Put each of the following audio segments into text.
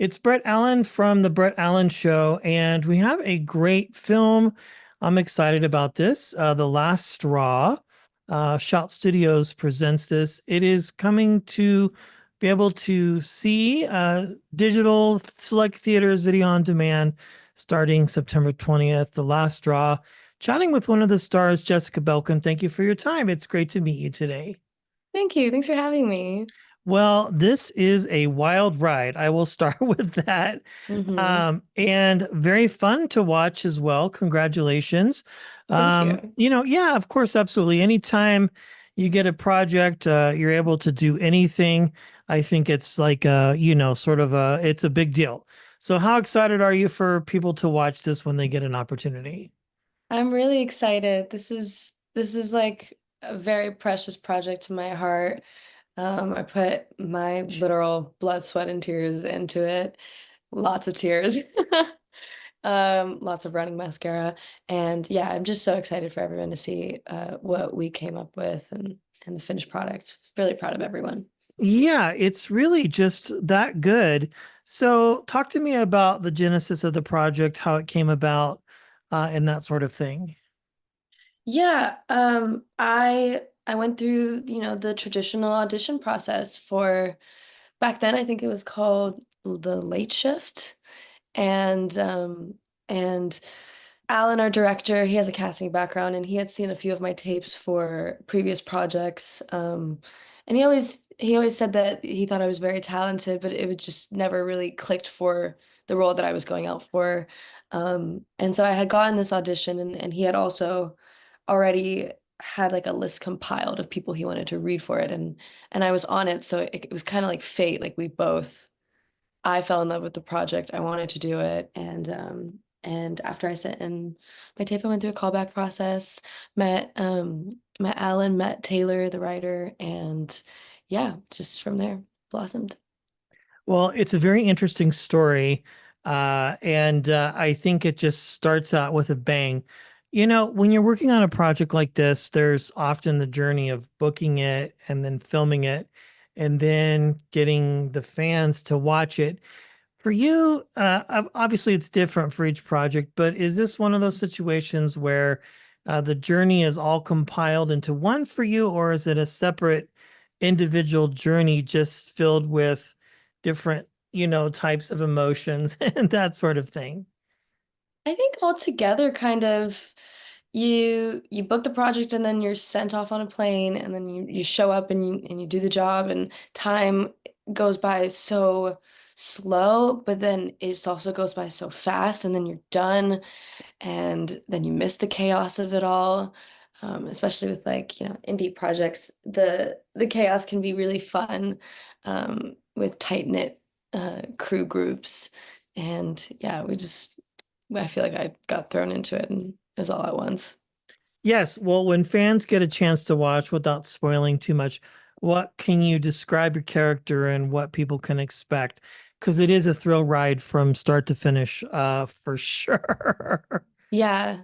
It's Brett Allan from the Brett Allan Show, and we have a great film. I'm excited about this. The Last Straw. Shout Studios presents this. It is coming to be able to see digital select theaters, video on demand, starting September 20th. The Last Straw. Chatting with one of the stars, Jessica Belkin. Thank you for your time. It's great to meet you today. Thank you. Thanks for having me. Well, this is a wild ride. I will start with that. Hmm. And very fun to watch as well. Congratulations. Thank you. Yeah, of course, absolutely. Anytime you get a project, you're able to do anything. I think it's like sort of it's a big deal. So how excited are you for people to watch this when they get an opportunity? I'm really excited. This is like a very precious project to my heart. I put my literal blood, sweat, and tears into it. Lots of tears. Lots of running mascara. And yeah, I'm just so excited for everyone to see what we came up with and the finished product. Really proud of everyone. Yeah, it's really just that good. So, talk to me about the genesis of the project, how it came about, and that sort of thing. Yeah, I went through, the traditional audition process for back then I think it was called the late shift. And Alan, our director, he has a casting background and he had seen a few of my tapes for previous projects. And he always said that he thought I was very talented, but it was just never really clicked for the role that I was going out for. And so I had gotten this audition and he had also already had like a list compiled of people he wanted to read for it and I was on it, so it was kind of like fate. Like we both I fell in love with the project. I wanted to do it, and after I sent in my tape, I went through a callback process, met Alan, met Taylor, the writer, and yeah, just from there blossomed. Well, it's a very interesting story, and I think it just starts out with a bang. When you're working on a project like this, there's often the journey of booking it and then filming it, and then getting the fans to watch it. For you, obviously it's different for each project, but is this one of those situations where the journey is all compiled into one for you, or is it a separate individual journey just filled with different, types of emotions and that sort of thing? I think altogether, kind of, you book the project and then you're sent off on a plane and then you show up and you do the job and time goes by so slow, but then it also goes by so fast and then you're done and then you miss the chaos of it all. Especially with like, indie projects, the chaos can be really fun with tight-knit crew groups. And yeah, I feel like I got thrown into it and it was all at once. Yes. Well, when fans get a chance to watch without spoiling too much, what can you describe your character and what people can expect? Because it is a thrill ride from start to finish, for sure. Yeah.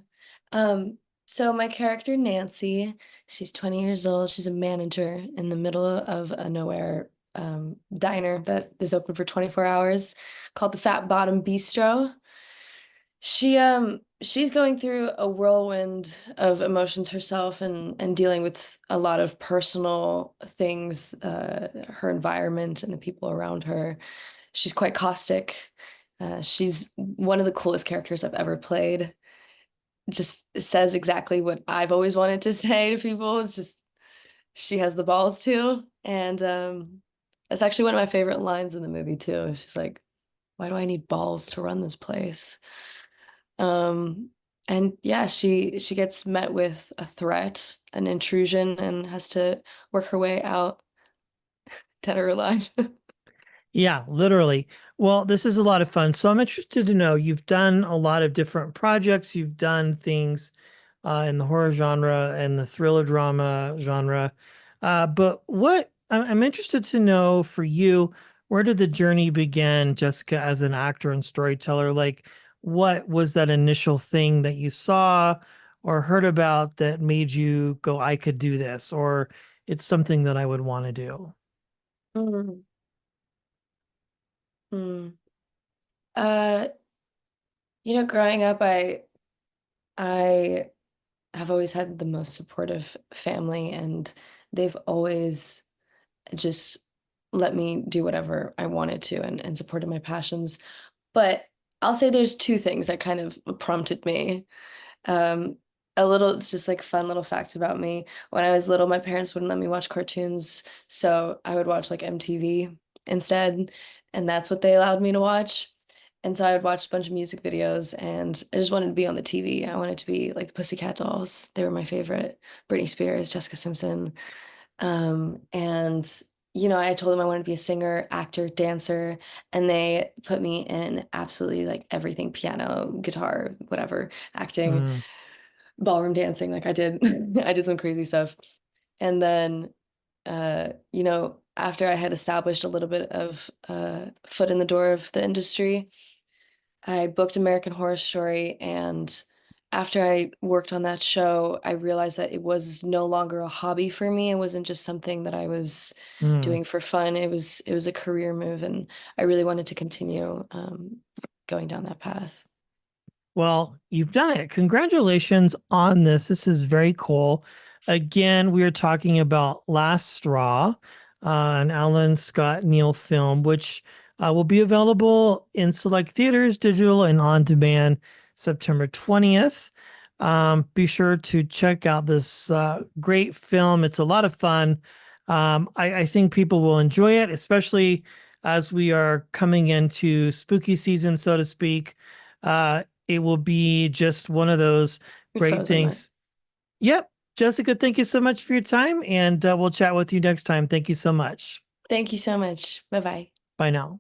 Um, so my character Nancy, she's 20 years old. She's a manager in the middle of a nowhere diner that is open for 24 hours called the Fat Bottom Bistro. She's going through a whirlwind of emotions herself and dealing with a lot of personal things, her environment and the people around her. She's quite caustic. She's one of the coolest characters I've ever played. Just says exactly what I've always wanted to say to people. It's just she has the balls too. And that's actually one of my favorite lines in the movie too. She's like, "Why do I need balls to run this place?" Um, and yeah, she gets met with a threat, an intrusion, and has to work her way out, dead or alive. Yeah, literally. Well, this is a lot of fun. So I'm interested to know you've done a lot of different projects. You've done things in the horror genre and the thriller drama genre. But I'm interested to know for you, where did the journey begin, Jessica, as an actor and storyteller? Like, what was that initial thing that you saw or heard about that made you go, I could do this, or it's something that I would want to do? Mm, mm. Uh, growing up, I have always had the most supportive family, and they've always just let me do whatever I wanted to and supported my passions. But I'll say there's two things that kind of prompted me. Um, it's just like fun little fact about me. When I was little, my parents wouldn't let me watch cartoons, so I would watch like MTV instead, and that's what they allowed me to watch. And so I would watch a bunch of music videos, and I just wanted to be on the TV. I wanted to be like the Pussycat Dolls. They were my favorite. Britney Spears, Jessica Simpson. And I told them I wanted to be a singer, actor, dancer, and they put me in absolutely like everything, piano, guitar, whatever, acting, Mm, ballroom dancing, like I did I did some crazy stuff. And then after I had established a little bit of foot in the door of the industry, I booked American Horror Story, and after I worked on that show, I realized that it was no longer a hobby for me. It wasn't just something that I was mm. doing for fun. It was a career move, and I really wanted to continue going down that path. Well, you've done it. Congratulations on this. This is very cool. Again, we are talking about Last Straw, an Alan Scott Neal film, which will be available in select theaters, digital, and on demand September 20th. Be sure to check out this great film. It's a lot of fun. I think people will enjoy it, especially as we are coming into spooky season, so to speak. It will be just one of those You're great frozen, Matt. things. Yep. Jessica, thank you so much for your time, and we'll chat with you next time. Thank you so much. Thank you so much. Bye bye. Bye now.